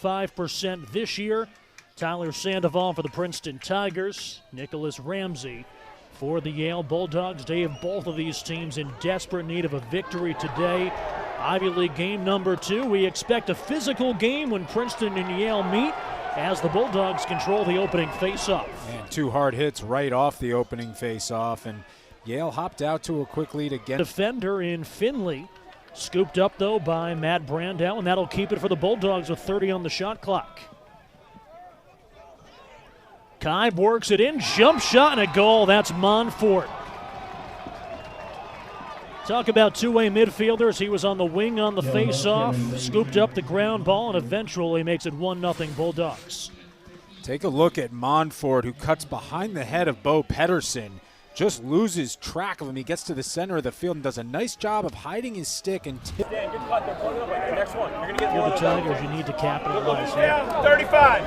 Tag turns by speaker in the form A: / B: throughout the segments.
A: 5% this year. Tyler Sandoval for the Princeton Tigers. Nicholas Ramsey for the Yale Bulldogs. Dave, both of these teams in desperate need of a victory today. Ivy League game number 2. We expect a physical game when Princeton and Yale meet as the Bulldogs control the opening faceoff.
B: And 2 hard hits right off the opening faceoff, and Yale hopped out to a quick lead again.
A: Defender in Finley. Scooped up, though, by Matt Brandow, and that'll keep it for the Bulldogs with 30 on the shot clock. Kibe works it in, jump shot and a goal. That's Monfort. Talk about two-way midfielders. He was on the wing on the face-off, scooped up the ground ball, and eventually makes it 1-0 Bulldogs.
B: Take a look at Monfort, who cuts behind the head of Bo Pedersen. Just loses track of him. He gets to the center of the field and does a nice job of hiding his stick and
A: Dan, you're next one. You're gonna get the Tigers, you need to capitalize here.
C: 35.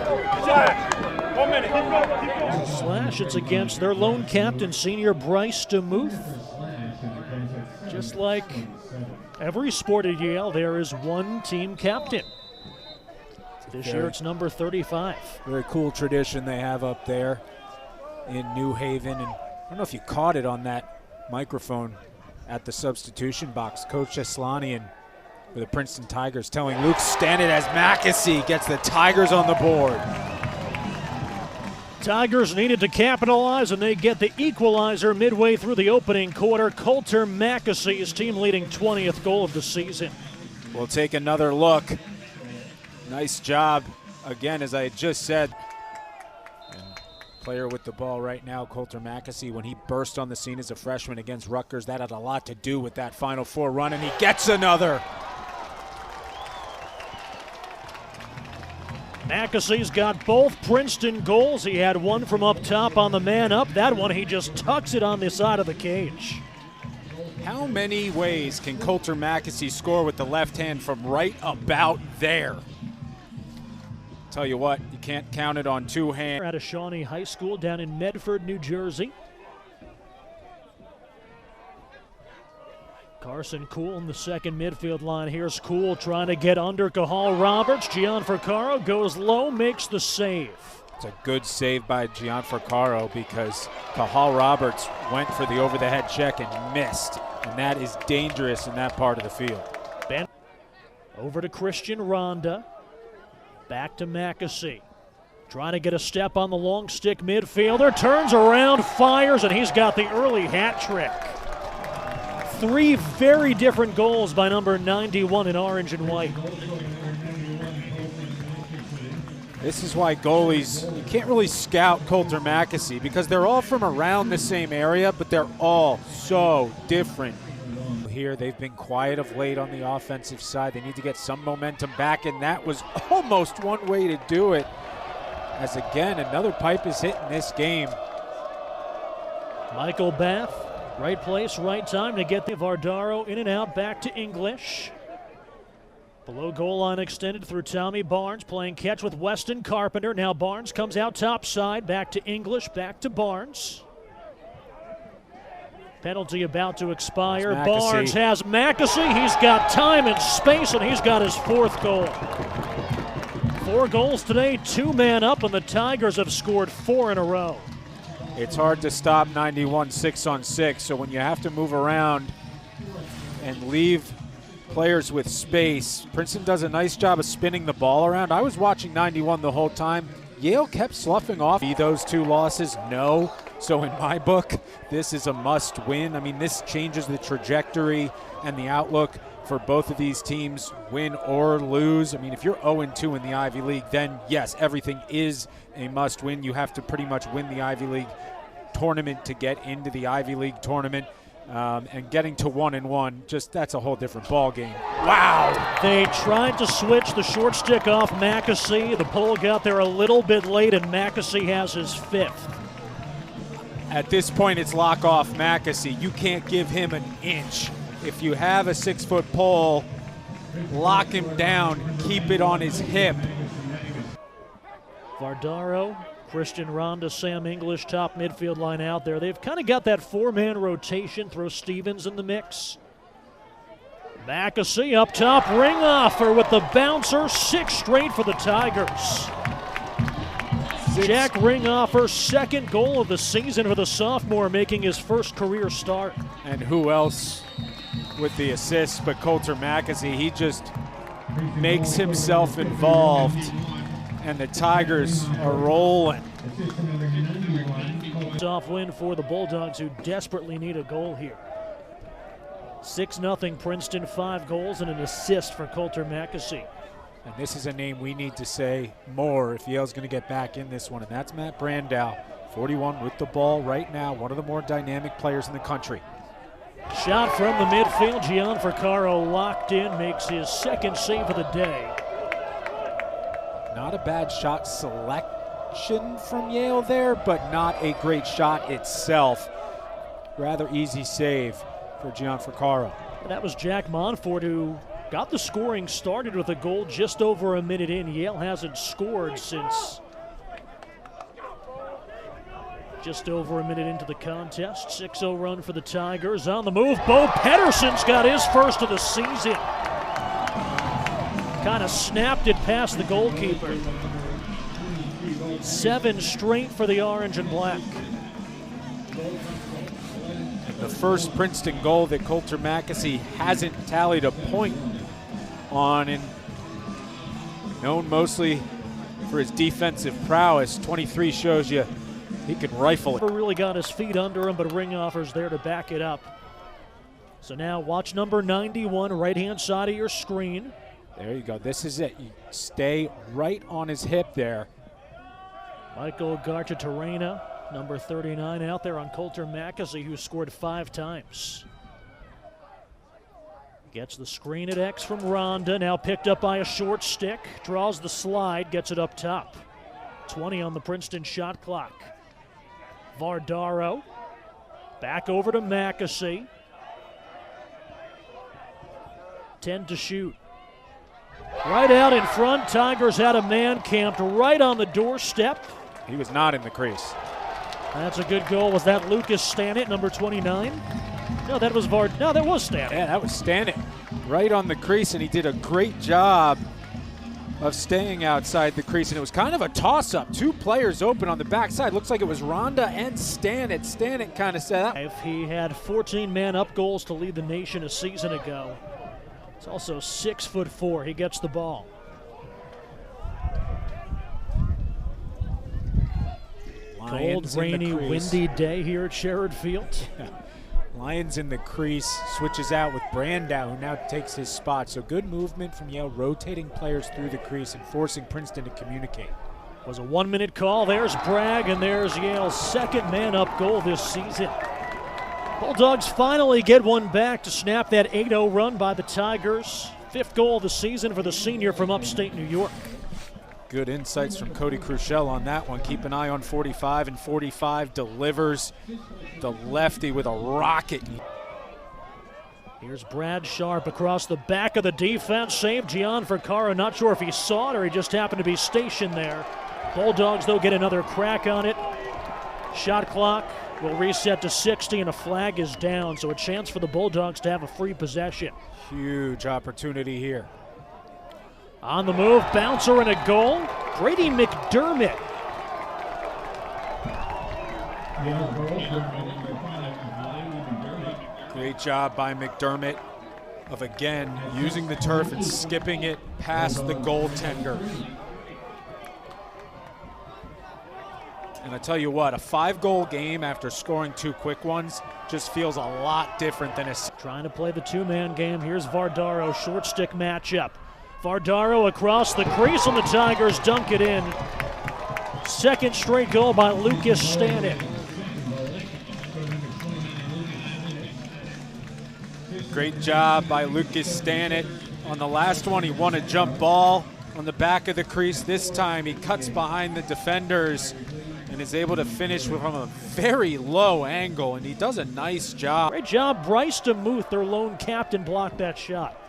C: Shot. 1 minute.
A: Slash, it's against their lone captain, senior Bryce DeMuth. Just like every sport at Yale, there is one team captain. This year it's number 35.
B: Very cool tradition they have up there in New Haven. And I don't know if you caught it on that microphone at the substitution box. Coach Eslanian for the Princeton Tigers telling Luke Stannett as Mackesy gets the Tigers on the board.
A: Tigers needed to capitalize, and they get the equalizer midway through the opening quarter. Coulter Mackesy, team leading 20th goal of the season.
B: We'll take another look. Nice job, again, as I had just said. Player with the ball right now, Coulter Mackesy, when he burst on the scene as a freshman against Rutgers, that had a lot to do with that Final Four run, and he gets another.
A: Mackesy's got both Princeton goals. He had one from up top on the man up. That one, he just tucks it on the side of the cage.
B: How many ways can Coulter Mackesy score with the left hand from right about there? Tell you what, you can't count it on 2 hands.
A: At a Shawnee High School down in Medford, New Jersey. Carson Kuhl in the second midfield line. Here's Kuhl trying to get under Cahal Roberts. Gianfrancaro goes low, makes the save.
B: It's a good save by Gianfrancaro because Cahal Roberts went for the over-the-head check and missed. And that is dangerous in that part of the field.
A: Ben over to Christian Ronda. Back to Mackesy. Trying to get a step on the long stick midfielder. Turns around, fires, and he's got the early hat trick. 3 very different goals by number 91 in orange and white.
B: This is why goalies, you can't really scout Coulter Mackesy because they're all from around the same area, but they're all so different. Here, they've been quiet of late on the offensive side. They need to get some momentum back, and that was almost one way to do it. As again, another pipe is hit in this game.
A: Michael Bath, right place, right time to get the Vardaro in and out, back to English. Below goal line extended through Tommy Barnes, playing catch with Weston Carpenter. Now Barnes comes out top side, back to English, back to Barnes. Penalty about to expire. Barnes has Mackesy. He's got time and space, and he's got his 4th goal. 4 goals today, 2-man up, and the Tigers have scored 4 in a row.
B: It's hard to stop 91 6-on-6, so when you have to move around and leave players with space, Princeton does a nice job of spinning the ball around. I was watching 91 the whole time. Yale kept sloughing off those 2 losses. No. So in my book, this is a must win. I mean, this changes the trajectory and the outlook for both of these teams, win or lose. I mean, if you're 0-2 in the Ivy League, then yes, everything is a must win. You have to pretty much win the Ivy League tournament to get into the Ivy League tournament. And getting to 1-1, just that's a whole different ball game. Wow!
A: They tried to switch the short stick off Mackesy. The pull got there a little bit late, and Mackesy has his 5th.
B: At this point, it's lock off Mackesy. You can't give him an inch. If you have a 6-foot pole, lock him down, keep it on his hip.
A: Vardaro, Christian Ronda, Sam English, top midfield line out there. They've kind of got that 4-man rotation. Throw Stevens in the mix. Mackesy up top, ring offer with the bouncer, 6 straight for the Tigers. Jack Ringoffer's second goal of the season for the sophomore, making his first career start.
B: And who else with the assist but Coulter Mackesy? He just makes himself involved, and the Tigers are rolling.
A: Off win for the Bulldogs, who desperately need a goal here. 6-0 Princeton, 5 goals and an assist for Coulter Mackesy.
B: And this is a name we need to say more if Yale's going to get back in this one, and that's Matt Brandow, 41 with the ball right now, one of the more dynamic players in the country.
A: Shot from the midfield, Gianfrancaro locked in, makes his second save of the day.
B: Not a bad shot selection from Yale there, but not a great shot itself. Rather easy save for Gianfrancaro.
A: That was Jack Monfort, who got the scoring started with a goal just over a minute in. Yale hasn't scored since just over a minute into the contest. 6-0 run for the Tigers. On the move, Bo Pettersson's got his first of the season. Kind of snapped it past the goalkeeper. 7 straight for the orange and black.
B: The first Princeton goal that Coulter Mackesy hasn't tallied a point on, and known mostly for his defensive prowess. 23 shows you he can rifle it.
A: Never really got his feet under him, but Ringoffer's there to back it up. So now watch number 91, right-hand side of your screen.
B: There you go. This is it. You stay right on his hip there.
A: Michael Garcia-Terena, number 39, out there on Coulter Mackesy, who scored 5 times. Gets the screen at X from Rhonda, now picked up by a short stick. Draws the slide, gets it up top. 20 on the Princeton shot clock. Vardaro, back over to Mackesy. 10 to shoot. Right out in front, Tigers had a man camped right on the doorstep.
B: He was not in the crease.
A: That's a good goal. Was that Lucas Stanett, number 29? No, that was No, that was Stanett.
B: Yeah, that was Stanett right on the crease, and he did a great job of staying outside the crease, and it was kind of a toss-up. 2 players open on the backside. Looks like it was Rhonda and Stanett. Stanett kind of set up.
A: If he had 14 man-up goals to lead the nation a season ago, he's also 6'4". He gets the ball. Cold, rainy, windy day here at Sherrod Field.
B: Yeah. Lions in the crease, switches out with Brandow, who now takes his spot. So good movement from Yale, rotating players through the crease and forcing Princeton to communicate.
A: Was a 1-minute call. There's Bragg, and there's Yale's second man-up goal this season. Bulldogs finally get one back to snap that 8-0 run by the Tigers. 5th goal of the season for the senior from upstate New York.
B: Good insights from Cody Crushell on that one. Keep an eye on 45, and 45 delivers the lefty with a rocket.
A: Here's Brad Sharp across the back of the defense. Saved Gianfrancaro. Not sure if he saw it or he just happened to be stationed there. Bulldogs, though, get another crack on it. Shot clock will reset to 60, and a flag is down, so a chance for the Bulldogs to have a free possession.
B: Huge opportunity here.
A: On the move, bouncer and a goal. Brady McDermott.
B: Great job by McDermott of, again, using the turf and skipping it past the goaltender. And I tell you what, a 5-goal game after scoring 2 quick ones just feels a lot different than a...
A: Trying to play the 2-man game. Here's Vardaro, short stick matchup. Vardaro across the crease, and the Tigers dunk it in. Second straight goal by Lucas Stanett.
B: Great job by Lucas Stanett. On the last one, he won a jump ball on the back of the crease. This time, he cuts behind the defenders and is able to finish from a very low angle, and he does a nice job.
A: Great job. Bryce DeMuth, their lone captain, blocked that shot.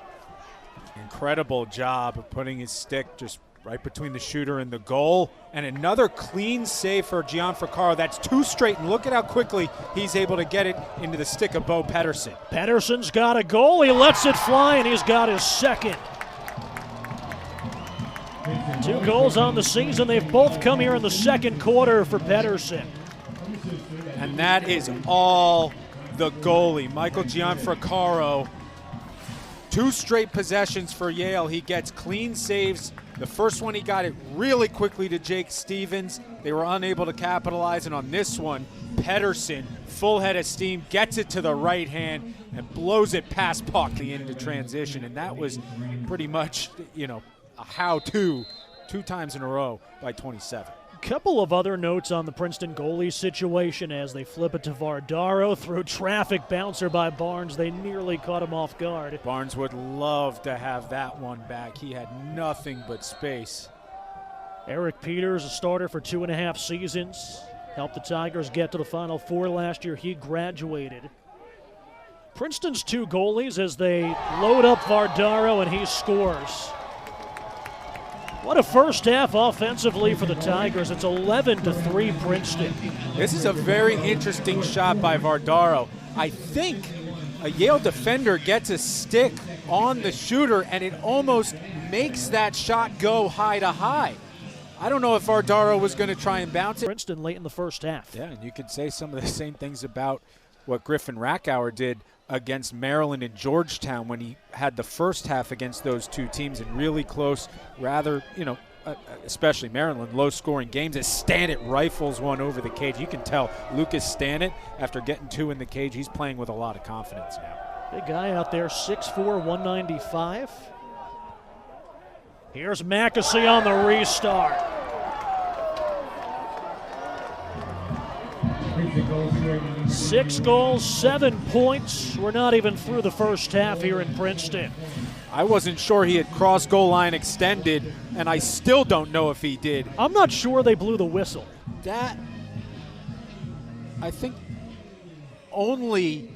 B: Incredible job of putting his stick just right between the shooter and the goal. And another clean save for Gianfrancaro. That's two straight, and look at how quickly he's able to get it into the stick of Bo Pettersson.
A: Pettersson's got a goal. He lets it fly, and he's got his second. 2 goals on the season. They've both come here in the second quarter for Pettersson.
B: And that is all the goalie, Michael Gianfrancaro. 2 straight possessions for Yale. He gets clean saves. The first one he got it really quickly to Jake Stevens. They were unable to capitalize, and on this one, Pettersson, full head of steam, gets it to the right hand and blows it past Pockley into transition. And that was pretty much, a how-to 2 times in a row by 27.
A: Couple of other notes on the Princeton goalie situation as they flip it to Vardaro through traffic bouncer by Barnes. They nearly caught him off guard.
B: Barnes would love to have that one back. He had nothing but space.
A: Eric Peters, a starter for 2.5 seasons, helped the Tigers get to the Final Four last year. He graduated. Princeton's 2 goalies as they load up Vardaro, and he scores. What a first half offensively for the Tigers. It's 11-3 Princeton.
B: This is a very interesting shot by Vardaro. I think a Yale defender gets a stick on the shooter, and it almost makes that shot go high to high. I don't know if Vardaro was going to try and bounce it.
A: Princeton late in the first half.
B: Yeah, and you could say some of the same things about what Griffin Rackauer did against Maryland and Georgetown when he had the first half against those 2 teams in really close, rather, especially Maryland, low-scoring games as Stannett rifles one over the cage. You can tell Lucas Stannett, after getting 2 in the cage, he's playing with a lot of confidence now.
A: Big guy out there, 6'4", 195. Here's Mackesy on the restart. Six goals, 7 points. We're not even through the first half here in Princeton.
B: I wasn't sure he had crossed goal line extended, and I still don't know if he did.
A: I'm not sure they blew the whistle.
B: That, I think, only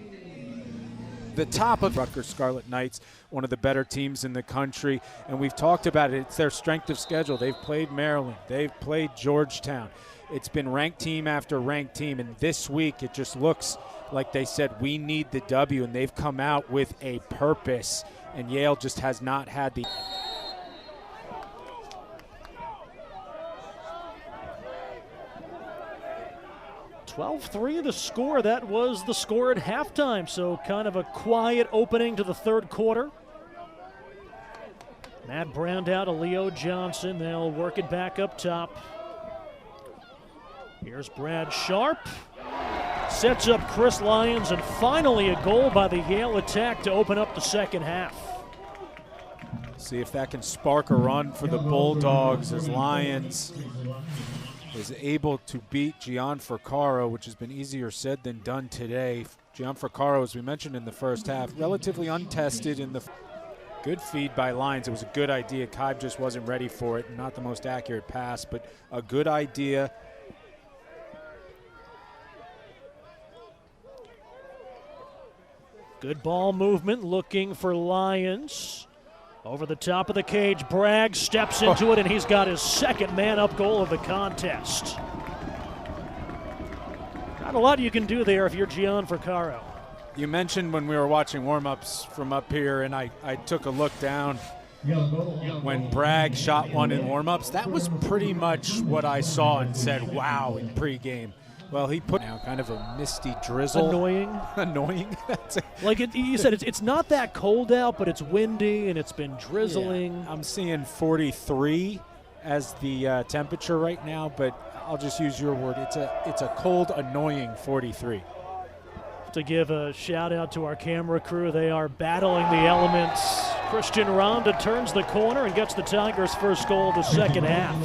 B: the top of Rutgers Scarlet Knights, one of the better teams in the country, and we've talked about it. It's their strength of schedule. They've played Maryland. They've played Georgetown. It's been ranked team after ranked team, and this week it just looks like they said, we need the W, and they've come out with a purpose, and Yale just has not had the...
A: (12-3) the score. That was the score at halftime, so kind of a quiet opening to the third quarter. Matt Brandow to Leo Johnson. They'll work it back up top. Here's Brad Sharp. Sets up Chris Lyons, and finally a goal by the Yale attack to open up the second half.
B: See if that can spark a run for the Bulldogs as Lyons is able to beat Gianfrancaro, which has been easier said than done today. Gianfrancaro, as we mentioned in the first half, relatively untested in the... Good feed by Lyons. It was a good idea. Kibe just wasn't ready for it. Not the most accurate pass, but a good idea.
A: Good ball movement, looking for Lyons. Over the top of the cage, Bragg steps into it, and he's got his second man-up goal of the contest. Not a lot you can do there if you're Gianfrancaro.
B: You mentioned when we were watching warm-ups from up here, and I took a look down when Bragg shot one in warm-ups. That was pretty much what I saw and said, wow, in pregame. Well, he put now kind of a misty drizzle.
A: Annoying.
B: Annoying.
A: Like you said, it's not that cold out, but it's windy and it's been drizzling.
B: Yeah, I'm seeing 43 as the temperature right now, but I'll just use your word. It's a cold, annoying 43.
A: To give a shout out to our camera crew, they are battling the elements. Christian Ronda turns the corner and gets the Tigers' first goal of the second half.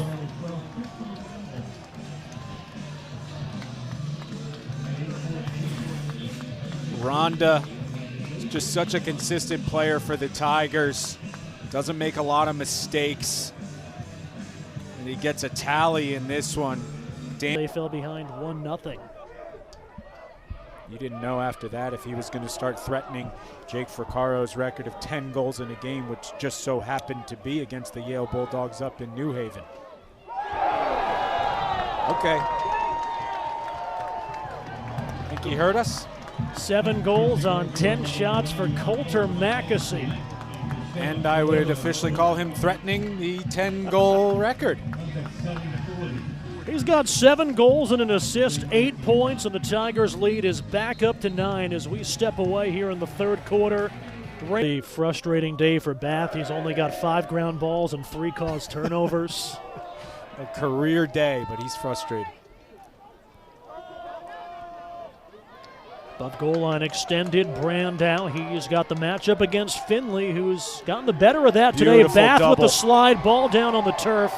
B: Ronda is just such a consistent player for the Tigers. Doesn't make a lot of mistakes. And he gets a tally in this one.
A: They fell behind 1-0.
B: You didn't know after that if he was going to start threatening Jake Fraccaro's record of 10 goals in a game, which just so happened to be against the Yale Bulldogs up in New Haven. Okay. Think he heard us?
A: 7 goals on 10 shots for Coulter Mackesy.
B: And I would officially call him threatening the 10-goal record.
A: He's got 7 goals and an assist, 8 points, and the Tigers' lead is back up to 9 as we step away here in the third quarter. A frustrating day for Bath. He's only got 5 ground balls and 3 caused turnovers.
B: A career day, but he's frustrated.
A: Above goal line extended, Brandow. He's got the matchup against Finley, who's gotten the better of that today.
B: Beautiful
A: Bath
B: double.
A: with the slide, ball down on the turf.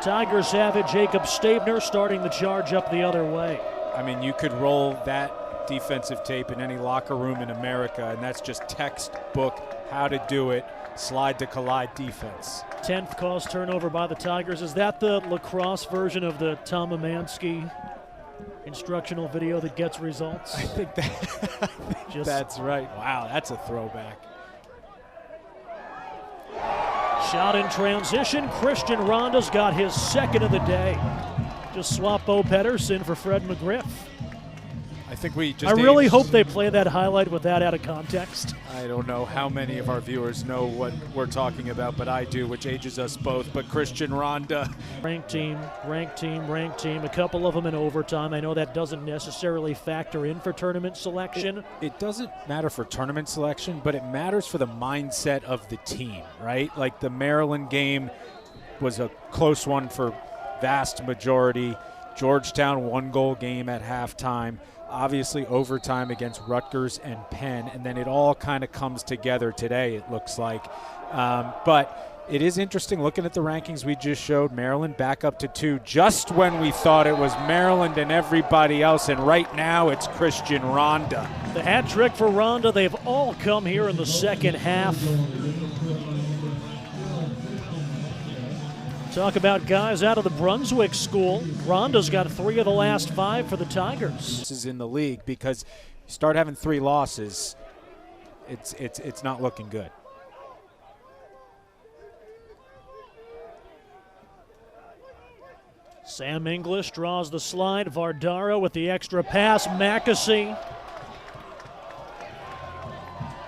A: Tigers have it. Jacob Stabner starting the charge up the other way.
B: I mean, you could roll that defensive tape in any locker room in America, and that's just textbook how to do it. Slide to collide defense.
A: 10th caused turnover by the Tigers. Is that the lacrosse version of the Tom Amansky instructional video that gets results?
B: I think that's right. Wow, that's a throwback.
A: Shot in transition. Christian Ronda's got his second of the day. Just swap Bo Pedersen for Fred McGriff.
B: I think we just
A: I really hope they play that highlight with that out of context.
B: I don't know how many of our viewers know what we're talking about, but I do, which ages us both. But Christian Ronda.
A: Ranked team, ranked team, ranked team. A couple of them in overtime. I know that doesn't necessarily factor in for tournament selection.
B: It doesn't matter for tournament selection, but it matters for the mindset of the team, right? Like the Maryland game was a close one for vast majority. Georgetown 1-goal game at halftime. Obviously overtime against Rutgers and Penn, and then it all kind of comes together today, it looks like. But it is interesting looking at the rankings we just showed. Maryland back up to 2 just when we thought it was Maryland and everybody else, and right now it's Christian Ronda.
A: The hat trick for Ronda. They've all come here in the second half. Talk about guys out of the Brunswick school. Ronda's got 3 of the last 5 for the Tigers.
B: This is in the league because you start having 3 losses, it's not looking good.
A: Sam English draws the slide. Vardaro with the extra pass. Mackesy.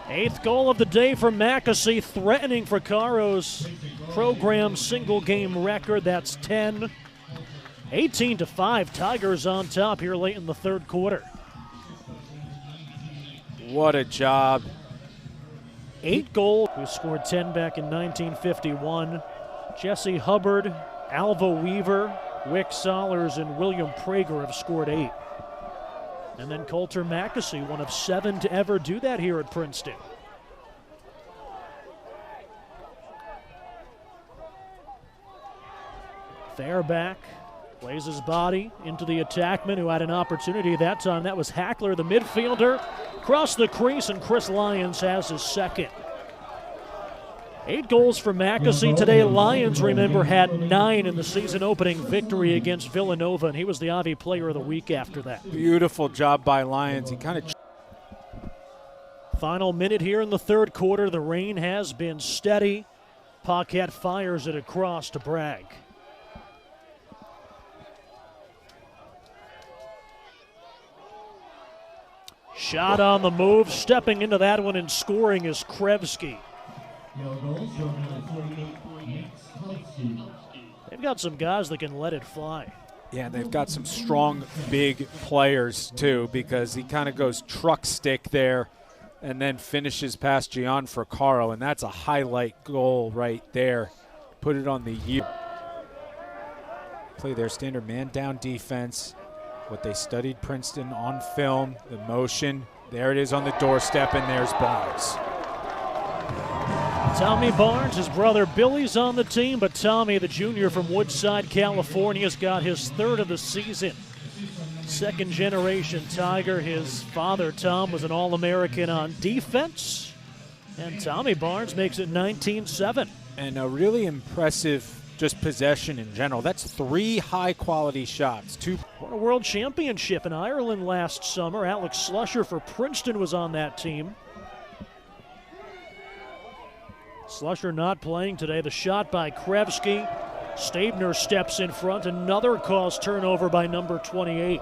A: 8th goal of the day for Mackesy, threatening Fraccaro's program single-game record. That's 10. 18-5, Tigers on top here late in the third quarter.
B: What a job.
A: 8 goals, who scored 10 back in 1951. Jesse Hubbard, Alva Weaver, Wick Sollers, and William Prager have scored 8. And then Coulter Mackesy, one of 7 to ever do that here at Princeton. Fairback plays his body into the attackman who had an opportunity that time. That was Hackler, the midfielder. Across the crease, and Chris Lyons has his second. 8 goals for Mackesy today. Lyons, remember, had 9 in the season opening victory against Villanova, and he was the Ivy Player of the Week after that.
B: Beautiful job by Lyons. He kind of.
A: Final minute here in the third quarter. The rain has been steady. Paquette fires it across to Bragg. Shot on the move. Stepping into that one and scoring is Krevsky. They've got some guys that can let it fly.
B: Yeah, they've got some strong, big players, too, because he kind of goes truck stick there and then finishes past Gian Fraccaro, and that's a highlight goal right there. Put it on the year. Play their standard man-down defense, what they studied Princeton on film, the motion. There it is on the doorstep, and there's Barnes.
A: Tommy Barnes, his brother Billy's on the team, but Tommy, the junior from Woodside, California, has got his 3rd of the season. Second-generation Tiger. His father, Tom, was an All-American on defense, and Tommy Barnes makes it 19-7.
B: And a really impressive just possession in general. That's 3 high-quality shots. 2.
A: Won a world championship in Ireland last summer. Alex Slusher for Princeton was on that team. Slusher not playing today. The shot by Krevsky. Stabner steps in front. Another caused turnover by number 28.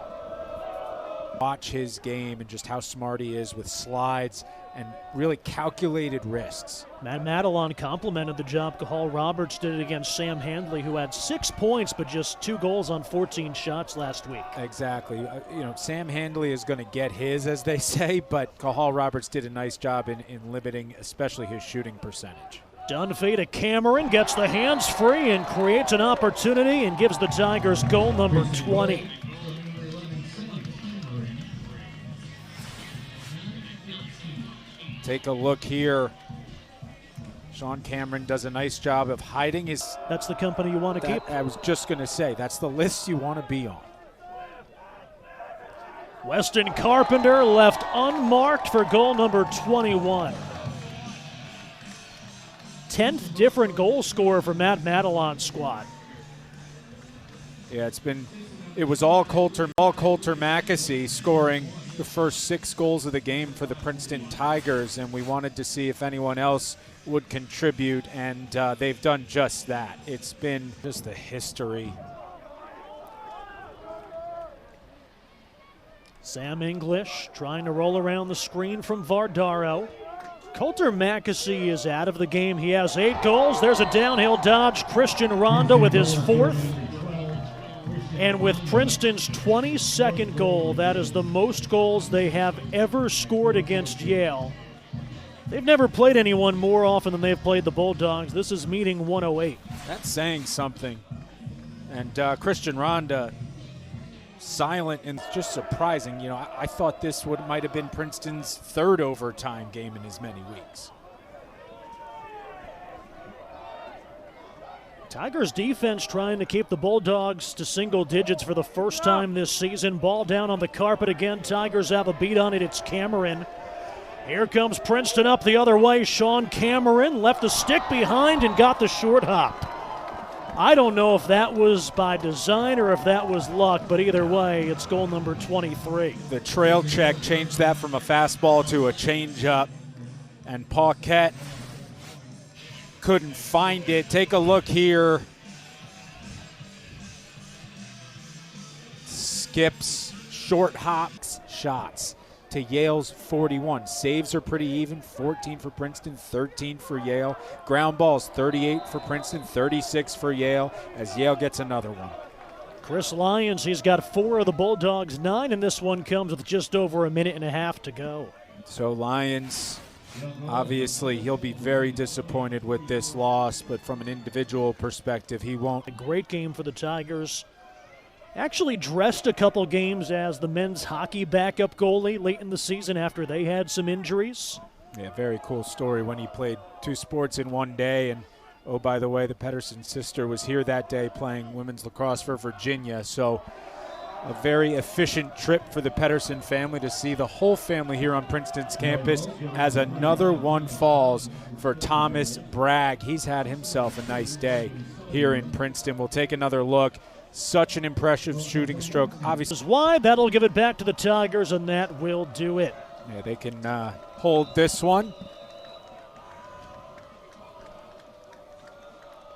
B: Watch his game and just how smart he is with slides and really calculated wrists.
A: Matt Madelon complimented the job Cahal Roberts did it against Sam Handley, who had 6 points but just 2 goals on 14 shots last week.
B: Exactly. Sam Handley is going to get his, as they say, but Cahal Roberts did a nice job in limiting especially his shooting percentage.
A: Dunphy to Cameron, gets the hands free and creates an opportunity and gives the Tigers goal number 20.
B: Take a look here. Sean Cameron does a nice job of hiding his...
A: That's the company you want to keep?
B: I was just going to say, that's the list you want to be on.
A: Weston Carpenter left unmarked for goal number 21. 10th different goal scorer for Matt Madelon's squad.
B: Yeah, it was all Coulter Mackesy scoring the first 6 goals of the game for the Princeton Tigers, and we wanted to see if anyone else would contribute, and they've done just that. It's been just the history.
A: Sam English trying to roll around the screen from Vardaro. Coulter Mackesy is out of the game. He has 8 goals. There's a downhill dodge. Christian Ronda with his 4th. And with Princeton's 22nd goal, that is the most goals they have ever scored against Yale. They've never played anyone more often than they've played the Bulldogs. This is meeting 108.
B: That's saying something. And Christian Ronda, silent and just surprising. I thought this might have been Princeton's 3rd overtime game in as many weeks.
A: Tigers defense trying to keep the Bulldogs to single digits for the first time this season. Ball down on the carpet again. Tigers have a beat on it. It's Cameron. Here comes Princeton up the other way. Sean Cameron left a stick behind and got the short hop. I don't know if that was by design or if that was luck, but either way, it's goal number 23.
B: The trail check changed that from a fastball to a changeup, and Paquette couldn't find it. Take a look here. Skips, short hops, shots to Yale's 41. Saves are pretty even, 14 for Princeton, 13 for Yale. Ground balls, 38 for Princeton, 36 for Yale, as Yale gets another one.
A: Chris Lyons, he's got 4 of the Bulldogs' 9, and this one comes with just over a minute and a half to go.
B: So Lyons, obviously, he'll be very disappointed with this loss, but from an individual perspective, he won't.
A: A great game for the Tigers. Actually dressed a couple games as the men's hockey backup goalie late in the season after they had some injuries.
B: Yeah, very cool story when he played 2 sports in one day. And, oh, by the way, the Pedersen sister was here that day playing women's lacrosse for Virginia. So a very efficient trip for the Pedersen family to see the whole family here on Princeton's campus as another one falls for Thomas Bragg. He's had himself a nice day here in Princeton. We'll take another look. Such an impressive shooting stroke. Obviously,
A: this is why that'll give it back to the Tigers, and that will do it.
B: Yeah, they can hold this one.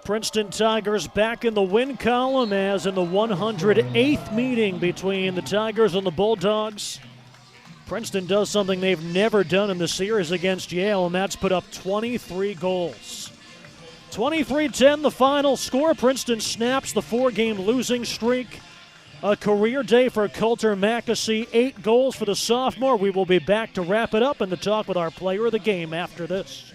A: Princeton Tigers back in the win column as in the 108th meeting between the Tigers and the Bulldogs. Princeton does something they've never done in the series against Yale, and that's put up 23 goals. 23-10 the final score. Princeton snaps the 4-game losing streak. A career day for Coulter Mackesy. 8 goals for the sophomore. We will be back to wrap it up and to talk with our player of the game after this.